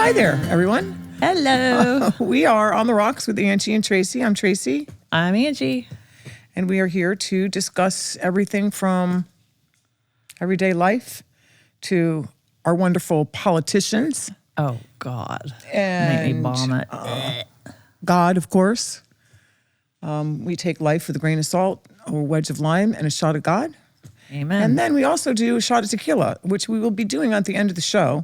hi there, everyone. Hello. We are On the Rocks with Angie and Tracy. I'm Tracy. I'm Angie. And we are here to discuss everything from everyday life to our wonderful politicians. Oh, God. And make me vomit. God, of course. We take life with a grain of salt, a wedge of lime, and a shot of God. Amen. And then we also do a shot of tequila, which we will be doing at the end of the show.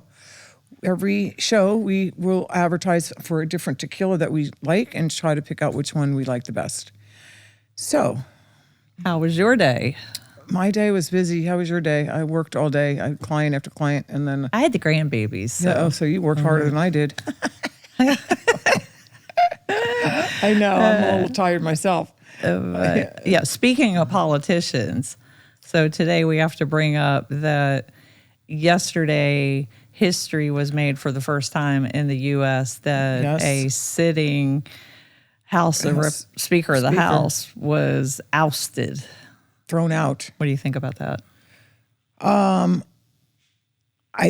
Every show, we will advertise for a different tequila that we like and try to pick out which one we like the best. So, how was your day? My day was busy. How was your day? I worked all day. I had client after client, and then I had the grandbabies. So. Yeah, so you worked harder than I did. I know. I'm a little tired myself. Yeah. Speaking of politicians, so today we have to bring up that yesterday history was made for the first time in the U.S. that a sitting Speaker of the House was ousted. Thrown out. What do you think about that? I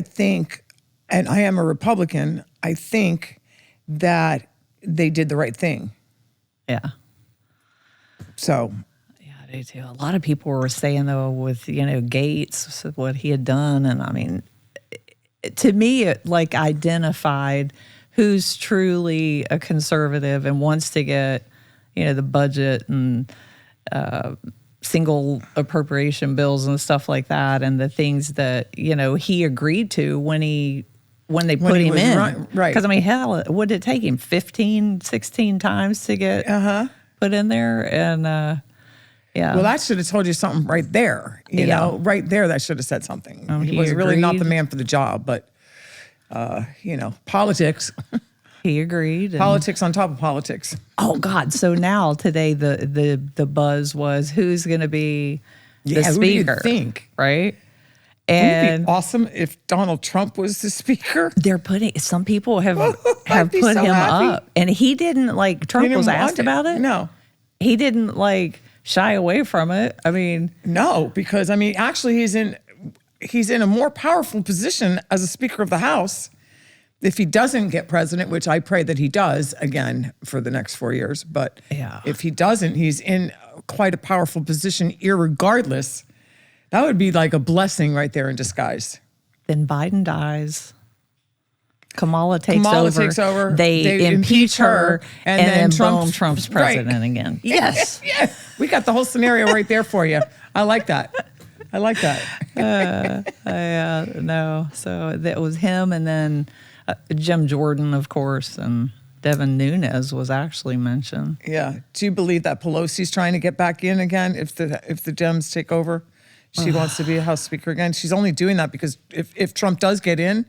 think, and I am a Republican, I think that they did the right thing. Yeah. So. Yeah, I do too. A lot of people were saying, though, with, Gates, what he had done. And I mean, to me, it like identified who's truly a conservative and wants to get, the budget and single appropriation bills and stuff like that, and the things that he agreed to when they put him in. Right. Because I mean, hell, what did it take him 15, 16 times to get put in there? And yeah. Well, that should have told you something right there. You know, right there, that should have said something. He was really not the man for the job, but politics. He agreed. Politics on top of politics. Oh God! So now today the buzz was who's going to be the speaker? Who do you think? Right? And wouldn't it be awesome if Donald Trump was the speaker? They're putting. Some people have put him up, and he didn't like. Trump was asked about it. No, he didn't like shy away from it. I mean, no, because I mean, actually, he's in a more powerful position as a Speaker of the House. If he doesn't get president, which I pray that he does again for the next 4 years, but if he doesn't, he's in quite a powerful position irregardless. That would be like a blessing right there in disguise. Then Biden dies. Kamala takes over. They impeach her, and then Trump's president again. Yes. Yeah. We got the whole scenario right there for you. I like that. No. So that was him, and then Jim Jordan, of course, and Devin Nunes was actually mentioned. Yeah. Do you believe that Pelosi's trying to get back in again if the Dems take over? She wants to be a House Speaker again. She's only doing that because if Trump does get in,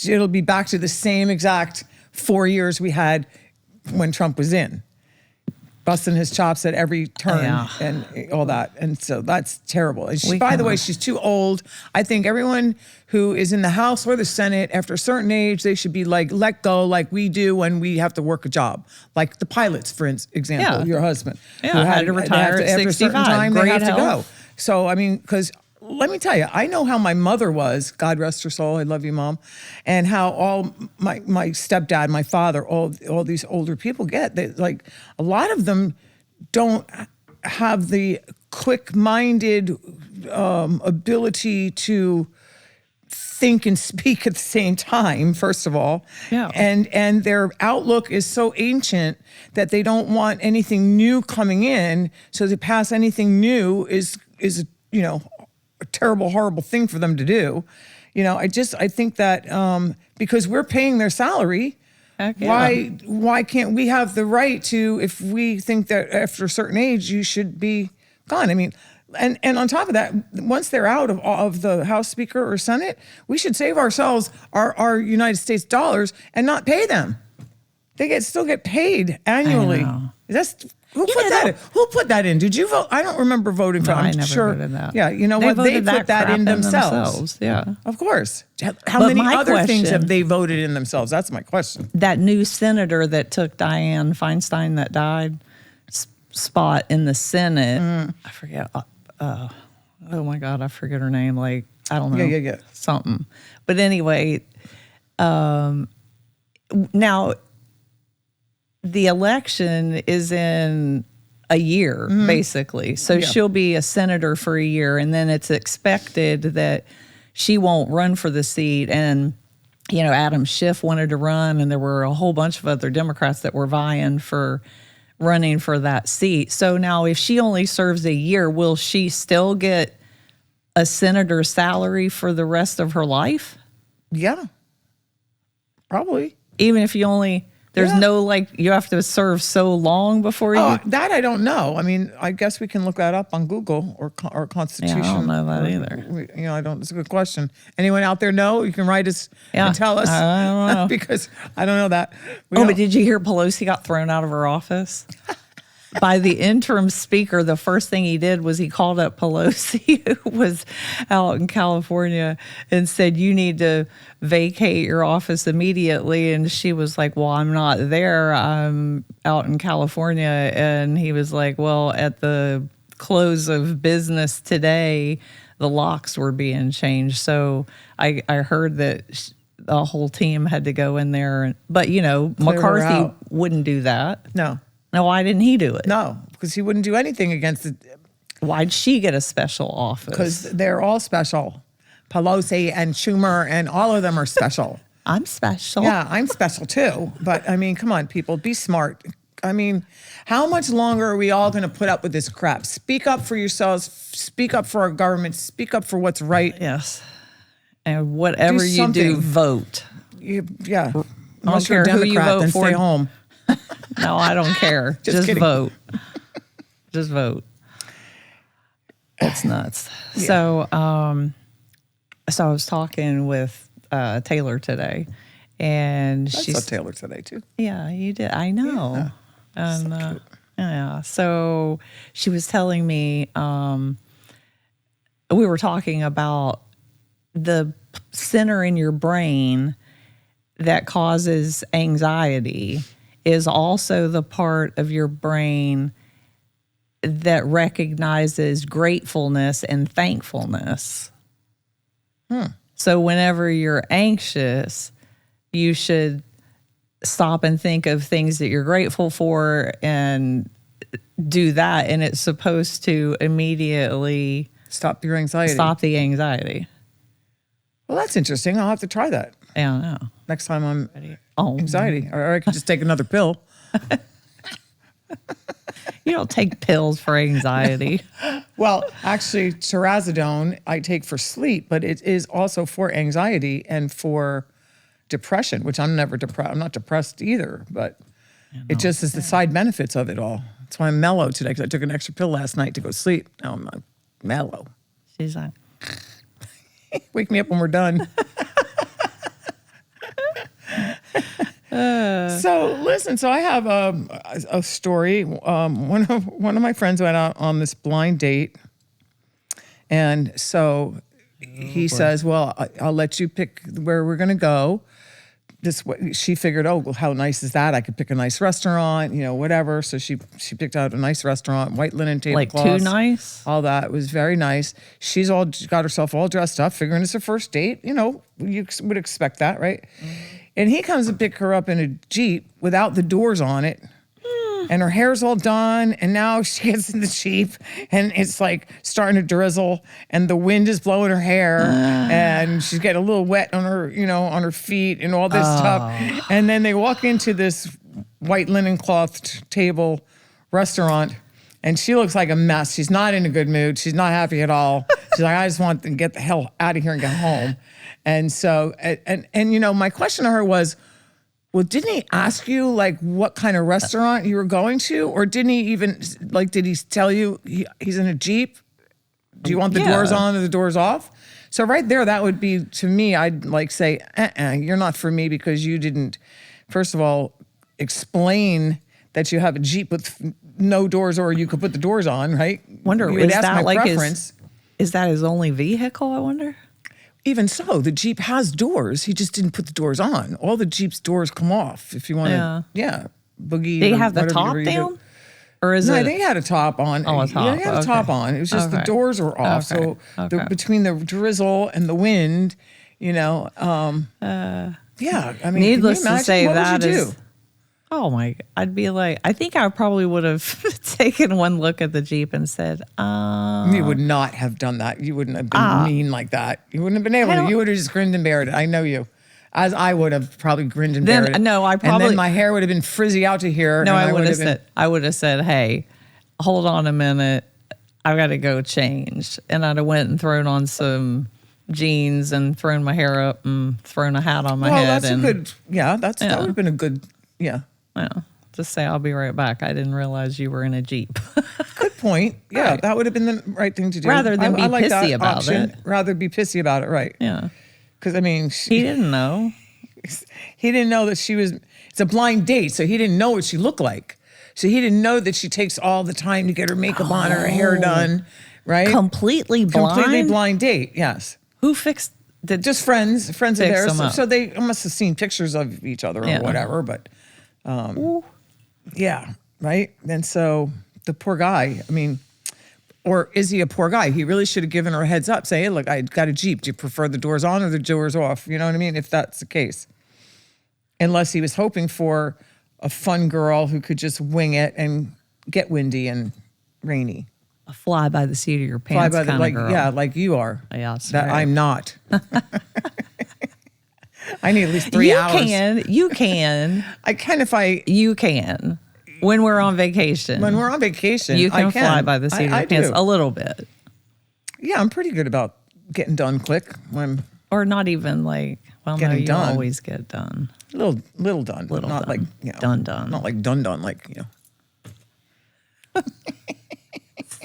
it'll be back to the same exact 4 years we had when Trump was in. Busting his chops at every turn and all that. And so that's terrible. And by the way, she's too old. I think everyone who is in the House or the Senate, after a certain age, they should be like let go like we do when we have to work a job. Like the pilots, for example, your husband. Yeah, who had to retire at 65. After a certain time, they have to health. go. So, I mean, because let me tell you, I know how my mother was, God rest her soul, I love you, Mom, and how all my stepdad, my father, all these older people get. Like, a lot of them don't have the quick-minded ability to think and speak at the same time, first of all. Yeah. And their outlook is so ancient that they don't want anything new coming in, so to pass anything new is a terrible, horrible thing for them to do. I think that because we're paying their salary, why can't we have the right to, if we think that after a certain age you should be gone? I mean, and on top of that, once they're out of the House Speaker or Senate, we should save ourselves our United States dollars and not pay them. They still get paid annually. Who put that in? Did you vote? I don't remember voting for. I never voted that. Yeah, you know what? They put that in themselves. Yeah, of course. How many other things have they voted in themselves? That's my question. That new senator that took Dianne Feinstein that died spot in the Senate. I forget. Oh my God, I forget her name. Like, I don't know. Yeah. Something. But anyway, Now, the election is in a year, basically. So she'll be a senator for a year, and then it's expected that she won't run for the seat. And, Adam Schiff wanted to run, and there were a whole bunch of other Democrats that were vying for running for that seat. So now if she only serves a year, will she still get a senator's salary for the rest of her life? Yeah, probably. Even if there's no, you have to serve so long before you. Oh, that I don't know. I mean, I guess we can look that up on Google or Constitution. Yeah, I don't know that either. I don't. It's a good question. Anyone out there know? You can write us and tell us. I don't know. Because I don't know that. But did you hear Pelosi got thrown out of her office? By the interim speaker, the first thing he did was he called up Pelosi, who was out in California, and said, "You need to vacate your office immediately." And she was like, "Well, I'm not there. I'm out in California." And he was like, "Well, at the close of business today, the locks were being changed." So I heard that the whole team had to go in there. But, McCarthy wouldn't do that. No. Now, why didn't he do it? No, because he wouldn't do anything against it. Why'd she get a special office? Because they're all special. Pelosi and Schumer and all of them are special. I'm special. Yeah, I'm special too. But I mean, come on, people, be smart. I mean, how much longer are we all going to put up with this crap? Speak up for yourselves. Speak up for our government. Speak up for what's right. Yes. And whatever you do, vote. Yeah. Unless you're a Democrat, who you vote then for. stay home. No, I don't care. Just vote. Just vote. It's nuts. Yeah. So I was talking with Taylor today, and I saw Taylor today too. Yeah, you did. I know. Yeah. And so cute. yeah, so she was telling me we were talking about the center in your brain that causes anxiety is also the part of your brain that recognizes gratefulness and thankfulness. So whenever you're anxious, you should stop and think of things that you're grateful for and do that. And it's supposed to immediately stop your anxiety. Stop the anxiety. Well, that's interesting. I'll have to try that. Yeah, I know. Next time I'm anxiety. Or I could just take another pill. You don't take pills for anxiety. Well, actually, trazodone I take for sleep, but it is also for anxiety and for depression, which I'm never depressed. I'm not depressed either, but it just is the side benefits of it all. That's why I'm mellow today, because I took an extra pill last night to go sleep. Now I'm not mellow. She's like, wake me up when we're done. So listen, so I have a story. One of my friends went out on this blind date, and so he says, "Well, I'll let you pick where we're going to go." She figured, "Oh, well, how nice is that? I could pick a nice restaurant, whatever." So she picked out a nice restaurant, white linen tablecloths, like too nice. All that. It was very nice. She's got herself all dressed up, figuring it's her first date. You would expect that, right? And he comes to pick her up in a Jeep without the doors on it. And her hair's all done. And now she gets in the Jeep and it's like starting to drizzle and the wind is blowing her hair and she's getting a little wet on her, on her feet and all this stuff. And then they walk into this white linen clothed table restaurant and she looks like a mess. She's not in a good mood. She's not happy at all. She's like, I just want to get the hell out of here and get home. And so, and my question to her was, well, didn't he ask you what kind of restaurant you were going to? Or didn't he even, did he tell you he's in a Jeep? Do you want the doors on or the doors off? So right there, that would be, to me, I'd say, you're not for me because you didn't, first of all, explain that you have a Jeep with no doors or you could put the doors on, right? Wonder, you would ask my preference. Is that his only vehicle, I wonder? Even so, the Jeep has doors. He just didn't put the doors on. All the Jeep's doors come off if you want to, boogie. Did he have the top down? Or is it? I think he had a top on. Oh, a top. Yeah, he had a top on. It was just the doors were off. So between the drizzle and the wind, Yeah, I mean, Needless can you to say, imagine? What that would you is. do? Oh my! I'd be like, I think I probably would have taken one look at the Jeep and said, You would not have done that. You wouldn't have been mean like that. You wouldn't have been able I to. don't- You would have just grinned and bared it. I know you. As I would have probably grinned and Then- bared it. no, I And probably- then my hair would have been frizzy out to here. No, and I would have been- said, hey, hold on a minute. I got to go change. And I'd have went and thrown on some jeans and thrown my hair up and thrown a hat on my Well, head. that's a good. Yeah, that would have been a good. Yeah, Just say, I'll be right back. I didn't realize you were in a Jeep. good point. Yeah, Right. that would have been the right thing to do. Rather than be like that pissy about option. it. Rather be pissy about it, right? Yeah. Because I mean, He didn't know. he didn't know that she was. It's a blind date, so he didn't know what she looked like. So he didn't know that she takes all the time to get her makeup on, her hair done, right? Completely blind? Completely blind date. Yes. Who fixed the Just friends of Fix theirs. them So, up. so they must have seen pictures of each other or Yeah. whatever. But yeah, right. And so the poor guy. I mean, or is he a poor guy? He really should have given her a heads up. Say, hey, look, I got a Jeep. Do you prefer the doors on or the doors off? You know what I mean? If that's the case. Unless he was hoping for a fun girl who could just wing it and get windy and rainy. a fly by the seat of your Fly pants by the kind like, of girl? yeah, like you are. Yeah, that's that right. I'm not. I need at least 3 You hours. You can. I can if I You can. When we're on vacation. when we're on vacation. you can I fly by the seat of I your pants do. a little bit. Yeah, I'm pretty good about getting done quick. When Or not even like, well, no, Getting you done. always get done. little done, Little not done. like Done. not like done, like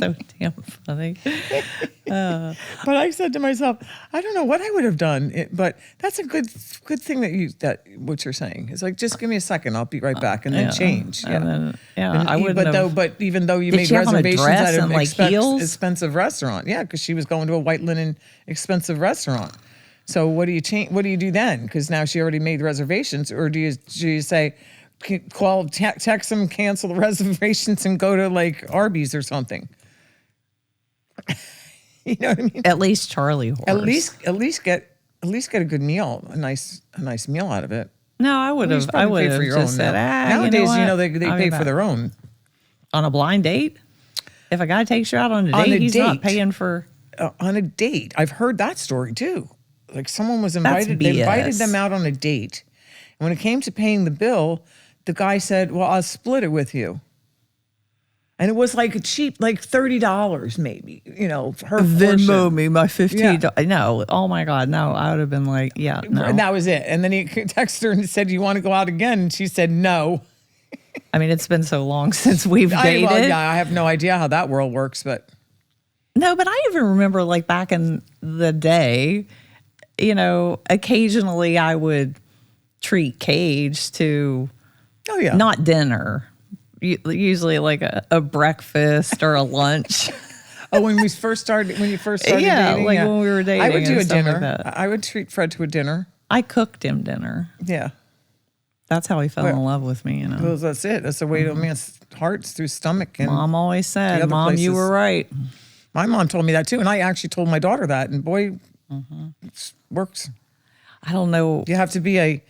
So damn funny. But I said to myself, I don't know what I would have done, but that's a good thing that what you're saying. It's like, just give me a second, I'll be right back, and then Yeah. change. And then, And I wouldn't have. but even though you Did made she have on a reservations dress at an and, like, heels? expensive restaurant, yeah, because she was going to a white linen expensive restaurant. So what do you change? What do you do then? Because now she already made reservations, or do you say, text them, cancel the reservations, and go to like Arby's or something? You know what I mean? At least Charlie horse. At least get a good meal, a nice meal out of it. No, I would have. I would have just said, Nowadays, you know, they I'll be pay back. for their own. On a blind date. If a guy takes you out on a On date, a he's not date. paying for. On a date. I've heard that story too. Like someone was invited. They BS. invited them out on a date, and when it came to paying the bill, the guy said, "Well, I'll split it with you." And it was like a cheap, like $30 maybe, her portion. me my $15. Yeah. No, oh my God, no. I would have been like, yeah, no. And that was it. And then he texted her and said, "You want to go out again?" And she said, "No." I mean, it's been so long since we've dated. I have no idea how that world works, but No, but I even remember like back in the day, occasionally I would treat Cage to oh yeah, not dinner, usually like a breakfast or a lunch. Oh, when you first started dating, Yeah, like when we were dating I would do and a stuff like dinner. that. I would treat Fred to a dinner. I cooked him dinner. Yeah, That's how he fell in love with me, well, that's it. That's the way to a man's hearts through stomach. And Mom always the said, other Mom, you places. were right. my mom told me that too, and I actually told my daughter that, and boy, it works. I don't know. You have to be a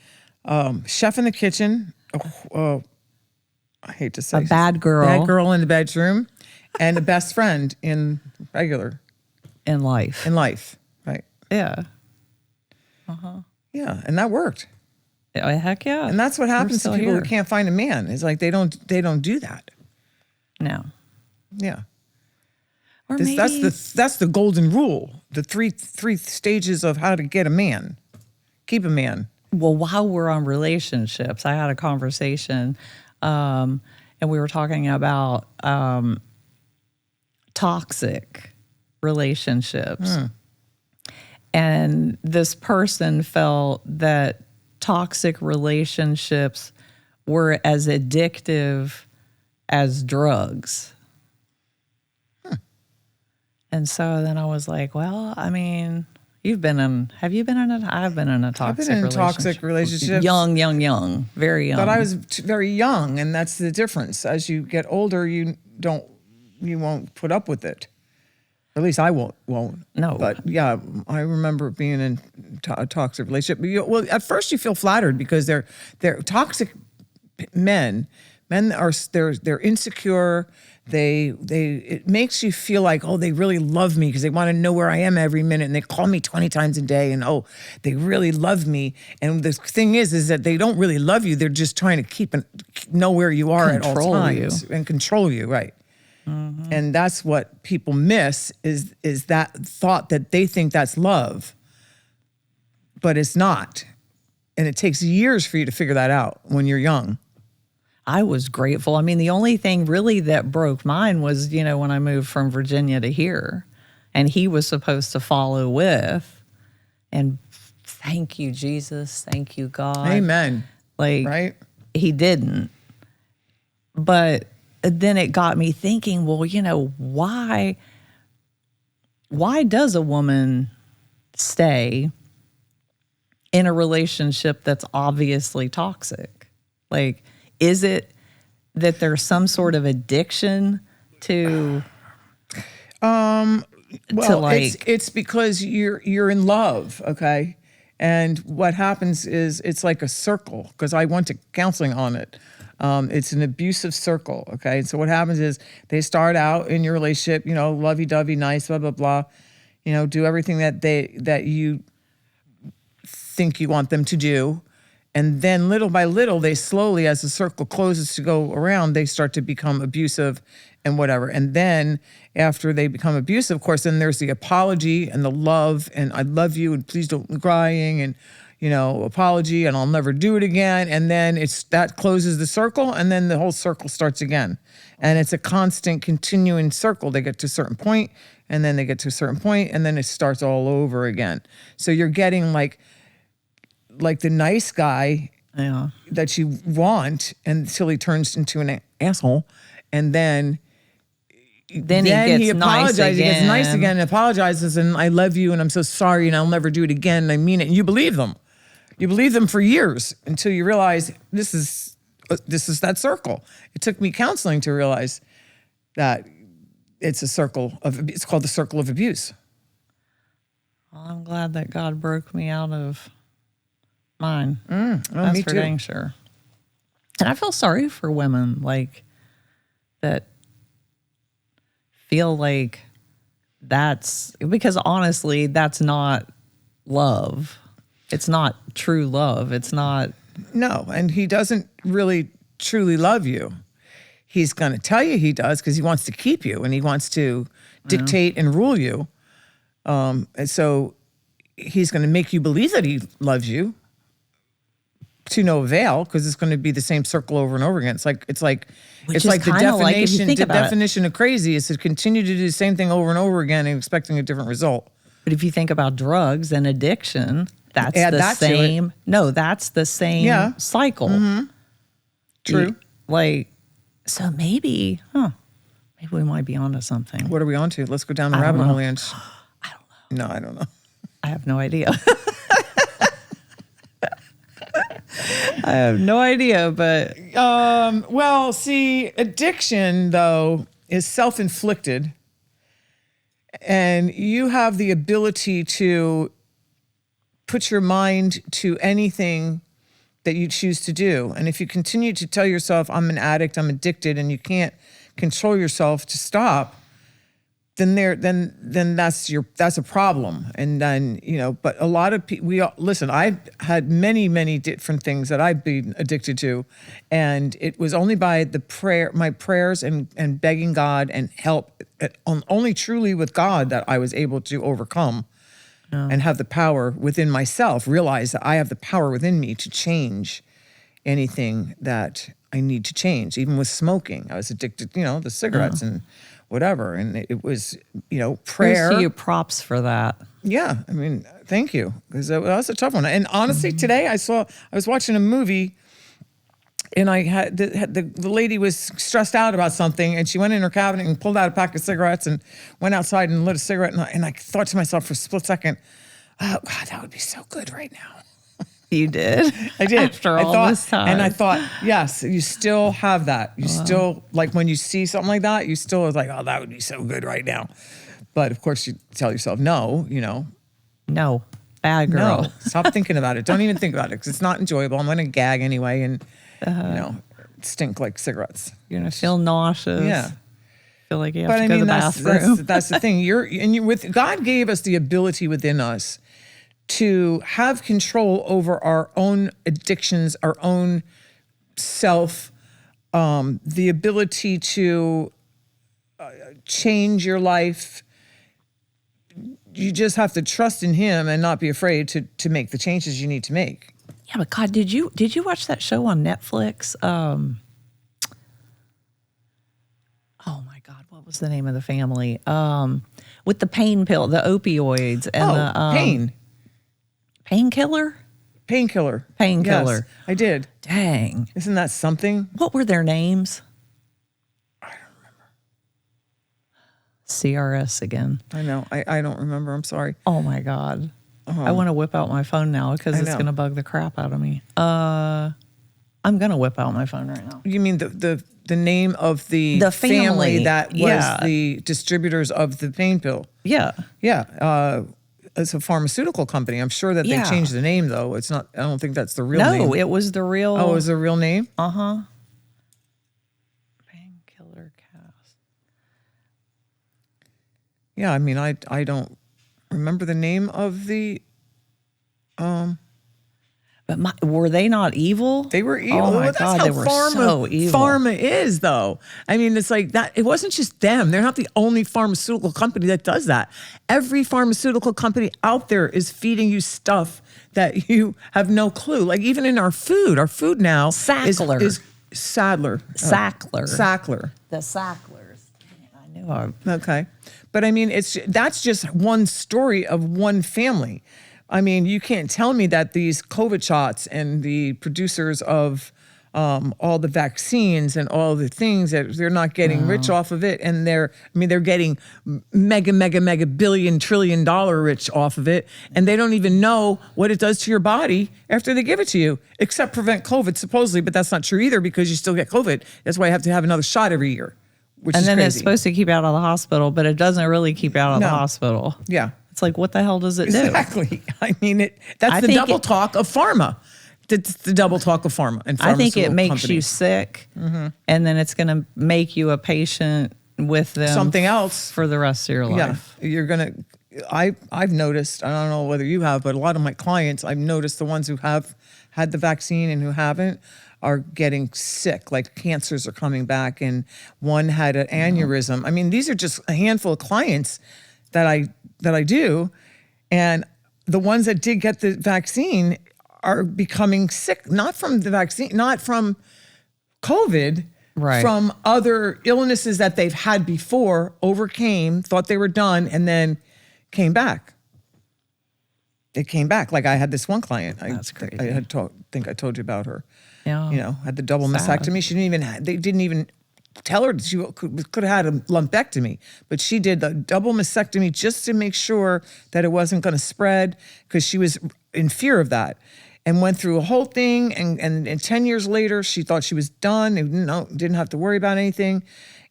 chef in the kitchen. I hate to say A bad girl. in the bedroom, and a best friend in regular In life. life. Right? Yeah. Yeah, and that worked. Heck yeah. And that's what happens to still people here. who can't find a man. It's like they don't do that. No. Yeah. Or maybe, That's the golden rule. The three stages of how to get a man. Keep a man. well, while we're on relationships, I had a conversation and we were talking about toxic relationships. And this person felt that toxic relationships were as addictive as drugs. And so then I was like, well, I mean, have you been in I've been in a toxic relationship. toxic relationships. Young, very young. But I was very young, and that's the difference. As you get older, you won't put up with it. At least I won't. No. But yeah, I remember being in a toxic relationship. Well, at first you feel flattered because they're toxic men. Men are they're insecure. It makes you feel like, oh, they really love me because they want to know where I am every minute, and they call me 20 times a day, and oh, they really love me. And the thing is that they don't really love you. They're just trying to know where you are at all times and control you, right? Mm-hmm. And that's what people miss is that thought that they think that's love, but it's not. And it takes years for you to figure that out when you're young. I was grateful. I mean, the only thing really that broke mine was, when I moved from Virginia to here, and he was supposed to follow with, and thank you, Jesus. Thank you, God. Amen. Right? He didn't. But then it got me thinking, well, why does a woman stay in a relationship that's obviously toxic? Like, is it that there's some sort of addiction to well, it's because you're in love, okay? And what happens is it's like a circle, because I went to counseling on it. It's an abusive circle, okay? So what happens is they start out in your relationship, lovey-dovey, nice, blah, blah, blah, do everything that you think you want them to do. And then little by little, they slowly, as the circle closes to go around, they start to become abusive and whatever. And then after they become abusive, of course, then there's the apology and the love and I love you and please don't crying and, apology and I'll never do it again. And then that closes the circle and then the whole circle starts again. And it's a constant continuing circle. They get to a certain point and then they get to a certain point and then it starts all over again. So you're getting like the nice guy that you want until he turns into an asshole. And then he apologizes. Nice again. He gets nice again and apologizes and I love you and I'm so sorry and I'll never do it again. And I mean it. And you believe them. You believe them for years until you realize this is that circle. It took me counseling to realize that it's it's called the circle of abuse. Well, I'm glad that God broke me out of mine. That's me for too. Dang sure. And I feel sorry for women that feel like because honestly, that's not love. It's not true love. It's not. No, and he doesn't really truly love you. He's going to tell you he does because he wants to keep you and he wants to dictate and rule you. And so he's going to make you believe that he loves you to no avail because it's going to be the same circle over and over again. It's like the definition of crazy is to continue to do the same thing over and over again and expecting a different result. But if you think about drugs and addiction, that's the same. No, that's the same cycle. Mm-hmm. True. So maybe we might be onto something. What are we onto? Let's go down the rabbit hole. I don't know. No, I don't know. I have no idea. I have no idea, but well, see, addiction though is self-inflicted, and you have the ability to put your mind to anything that you choose to do. And if you continue to tell yourself, I'm an addict, I'm addicted, and you can't control yourself to stop, then that's a problem. And then, but a lot of people, listen, I've had many different things that I've been addicted to. And it was only by my prayers and begging God and help, only truly with God that I was able to overcome. And have the power within myself, realize that I have the power within me to change anything that I need to change. Even with smoking, I was addicted, the cigarettes and whatever. And it was, prayer. Here's to you, props for that. Yeah, I mean, thank you, because that was a tough one. And honestly, today I was watching a movie, and I had the lady was stressed out about something, and she went in her cabinet and pulled out a pack of cigarettes and went outside and lit a cigarette. And I thought to myself for a split second, oh God, that would be so good right now. You did? I did. After all this time. And I thought, yes, you still have that. You still, like when you see something like that, you still is like, oh, that would be so good right now. But of course you tell yourself, no, No. Bad girl. No, stop thinking about it. Don't even think about it because it's not enjoyable. I'm going to gag anyway and, stink like cigarettes. You're going to feel nauseous. Yeah. Feel like you have to go to the bathroom. That's the thing. With God gave us the ability within us to have control over our own addictions, our own self, the ability to change your life. You just have to trust in Him and not be afraid to make the changes you need to make. Yeah, but God, did you watch that show on Netflix? Oh my God, what was the name of the family? With the pain pill, the opioids, and the painkiller. Painkiller. Painkiller. Yes, I did. Dang. Isn't that something? What were their names? I don't remember. CRS again. I know. I don't remember. I'm sorry. Oh my God. I want to whip out my phone now because it's going to bug the crap out of me. I'm going to whip out my phone right now. You mean the name of the family that was the distributors of the pain pill? Yeah. Yeah. It's a pharmaceutical company. I'm sure that they changed the name, though. It's not. I don't think that's the real name. No, it was the real. Oh, it was the real name? Uh-huh. Painkiller cast. Yeah, I mean, I don't remember the name of the. But were they not evil? They were evil. Oh my Well, that's God, how they were so evil. Pharma is, though. I mean, it's like that. It wasn't just them. They're not the only pharmaceutical company that does that. Every pharmaceutical company out there is feeding you stuff that you have no clue. Like even in our food now Sackler. is Sadler. Sackler. Sackler. The Sacklers. I knew. Okay. But I mean, that's just one story of one family. I mean, you can't tell me that these COVID shots and the producers of all the vaccines and all the things that they're not getting rich off of it. And they're getting mega billion trillion dollar rich off of it. And they don't even know what it does to your body after they give it to you, except prevent COVID supposedly. But that's not true either because you still get COVID. That's why you have to have another shot every year, which is then crazy. it's supposed to keep you out of the hospital, but it doesn't really keep you out of the hospital. Yeah. It's like, what the hell does it do? Exactly. I mean, that's the double talk of pharma. It's the double talk of pharma and pharmaceutical I think it makes companies. you sick, and then it's going to make you a patient with them Something else for the rest of your life. Yeah, you're gonna. I've noticed. I don't know whether you have, but a lot of my clients, I've noticed the ones who have had the vaccine and who haven't are getting sick. Like cancers are coming back, and one had an aneurysm. I mean, these are just a handful of clients that I do, and the ones that did get the vaccine are becoming sick, not from the vaccine, not from COVID, right, from other illnesses that they've had before, overcame, thought they were done, and then came back. It came back. Like I had this one client. That's crazy. I think I told you about her. Yeah. You know, had the double mastectomy. She didn't even. They didn't even tell her she could have had a lumpectomy, but she did the double mastectomy just to make sure that it wasn't going to spread because she was in fear of that, and went through a whole thing. And 10 years later, she thought she was done. Didn't have to worry about anything,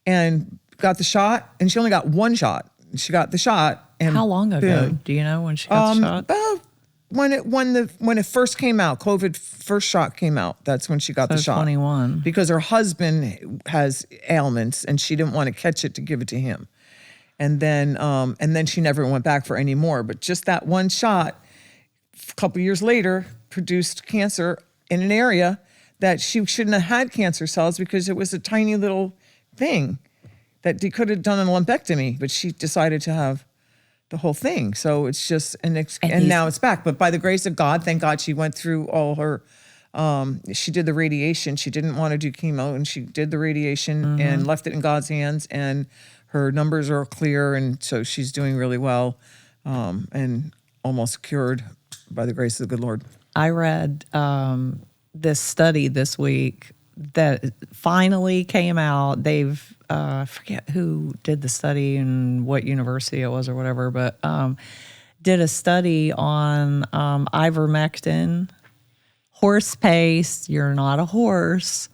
and got the shot. And she only got one shot. She got the shot. And how long ago? Do you know when she got the shot? About when it first came out, COVID first shot came out. That's when she got the shot. 21. Because her husband has ailments and she didn't want to catch it to give it to him. And then she never went back for any more. But just that one shot, a couple years later, produced cancer in an area that she shouldn't have had cancer cells because it was a tiny little thing that they could have done a lumpectomy, but she decided to have the whole thing. So it's just, and now it's back. But by the grace of God, thank God she went through all her, she did the radiation. She didn't want to do chemo, and she did the radiation and left it in God's hands, and her numbers are clear. And so she's doing really well, and almost cured by the grace of the good Lord. I read this study this week that finally came out. They've, I forget who did the study and what university it was or whatever, but did a study on ivermectin, horse paste, you're not a horse,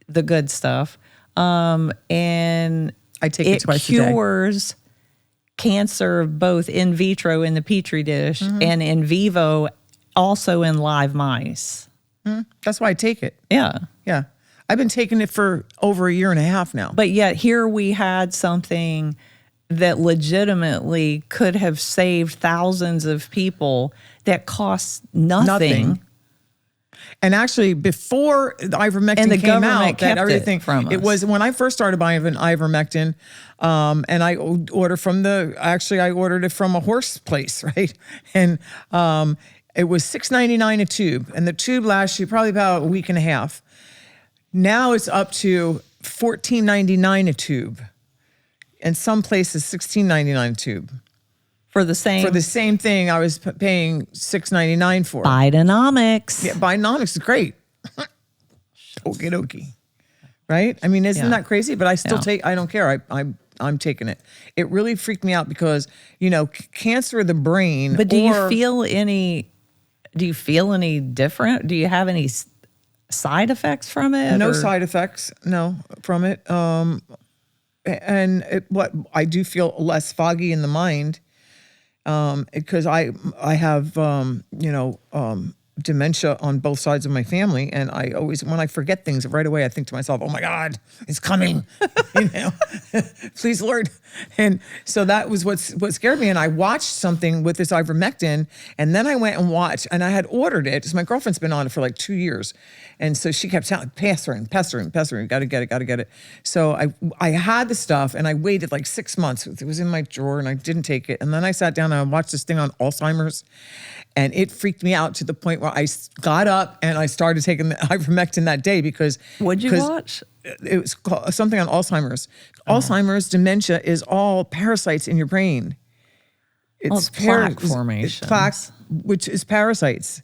the good stuff. And I take it twice a day. cures cancer both in vitro in the petri dish and in vivo also in live mice. That's why I take it. Yeah. Yeah. I've been taking it for over a year and a half now. But yet here we had something that legitimately could have saved thousands of people that costs nothing. And actually, before the ivermectin the came government out, that kept everything it from it us. was when I first started buying an ivermectin, and I ordered from I ordered it from a horse place, right? And it was $6.99 a tube, and the tube lasts you probably about a week and a half. Now it's up to $14.99 a tube, and some places $16.99 a tube. For the same thing, I was paying $6.99 for. Bidenomics. Yeah, Bidenomics is great. Okie dokie. Right? I mean, isn't that crazy? But I still I don't care. I'm taking it. It really freaked me out because, cancer of the brain. But do you feel any different? Do you have any side effects from it? No side effects, no, from it. And I do feel less foggy in the mind. Because I have dementia on both sides of my family, and I always, when I forget things right away, I think to myself, "Oh my God, it's coming!" Please, Lord. And so that was what scared me. And I watched something with this ivermectin, and then I went and watched, and I had ordered it. So my girlfriend's been on it for like 2 years, and so she kept pestering, gotta get it. So I had the stuff, and I waited like 6 months. It was in my drawer, and I didn't take it. And then I sat down and I watched this thing on Alzheimer's, and it freaked me out to the point where I got up and I started taking the ivermectin that day because. What'd you watch? It was something on Alzheimer's. Alzheimer's, dementia is all parasites in your brain. It's plaque formation. It's plaque, which is parasites.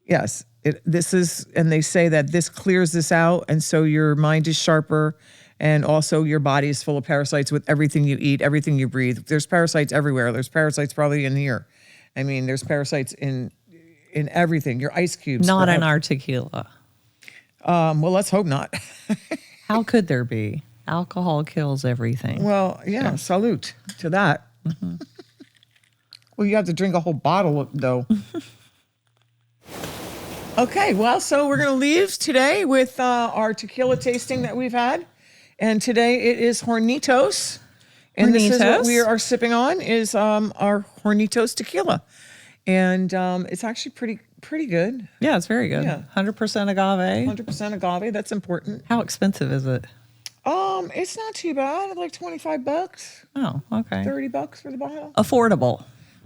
Yes. And they say that this clears this out, and so your mind is sharper, and also your body is full of parasites with everything you eat, everything you breathe. There's parasites everywhere. There's parasites probably in here. I mean, there's parasites in everything. Your ice cubes. Not in our tequila. Well, let's hope not. How could there be? Alcohol kills everything. Well, yeah. Salute to that. Mm-hmm. Well, you have to drink a whole bottle, though. Okay, well, so we're going to leave today with our tequila tasting that we've had. And today it is Hornitos. And this is what we are sipping on is our Hornitos tequila. And it's actually pretty good. Yeah, it's very good. Yeah. 100% agave. 100% agave, that's important. How expensive is it? It's not too bad, like $25. Oh, okay. $30 for the bottle. Affordable.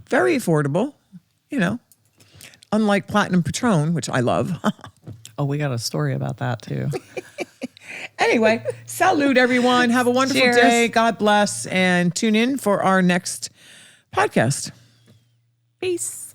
Very affordable, Unlike Platinum Patron, which I love. Oh, we got a story about that too. Anyway, salute everyone. Have a wonderful Cheers. day. God bless. And tune in for our next podcast. Peace.